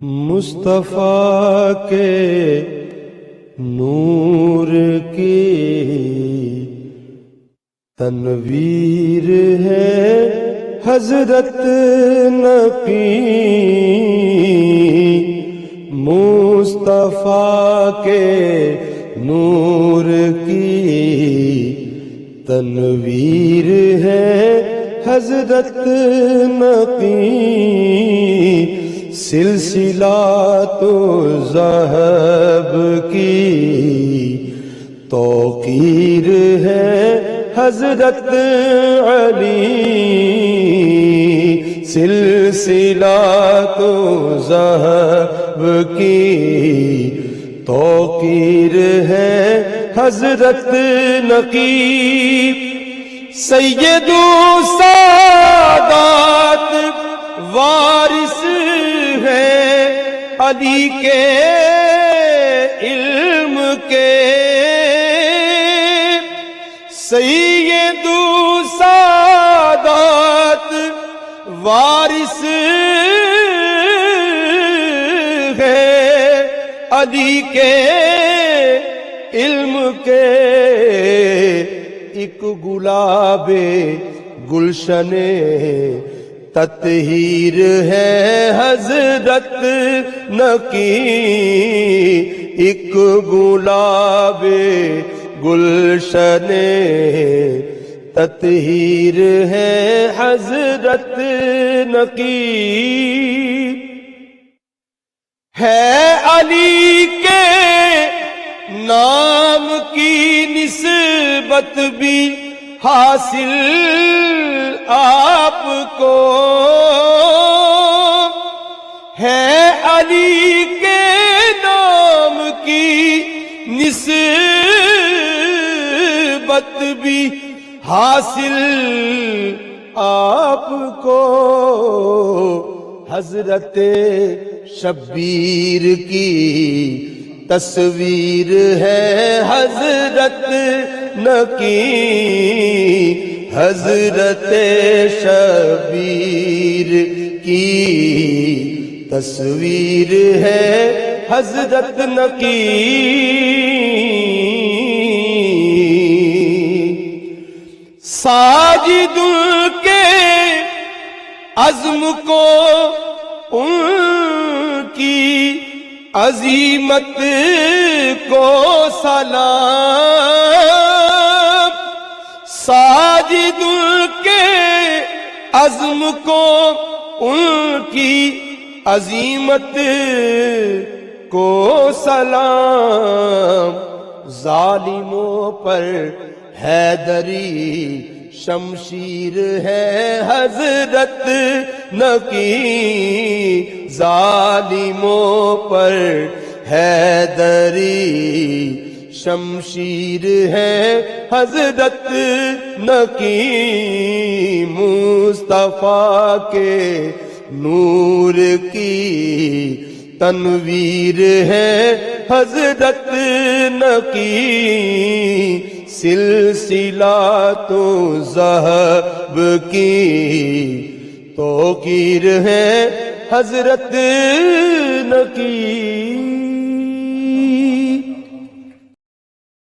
مصطفیٰ کے نور کی تنویر ہے حضرت نقی، مصطفیٰ کے نور کی تنویر ہے حضرت نقی، سلسلہ تو ذہب کی توقیر ہے حضرت علی، سلسلہ تو ذہب کی توقیر ہے حضرت نقی، سید السادات وارث ہے علی کے علم کے، سید السادات وارث ہے علی کے علم کے، ایک گلاب گلشن تطہیر ہے حضرت نقی، ایک گلاب گلشن تطہیر ہے حضرت نقی، ہے علی کے نام کی نسبت بھی حاصل آپ کو، ہے علی کے نام کی نسبت بھی حاصل آپ کو، حضرت شبیر کی تصویر ہے حضرت نقی، حضرت شبیر کی تصویر ہے حضرت نقی، ساجد کے عزم کو ان کی عظیمت کو سلام، ساجد کے عزم کو ان کی عظیمت کو سلام، ظالموں پر حیدری شمشیر ہے حضرت نقی، ظالموں پر حیدری شمشیر ہے حضرت نقی، مصطفیٰ کے نور کی تنویر ہے حضرت نقی، سلسلہ تو ذہب کی توقیر ہے حضرت نقی۔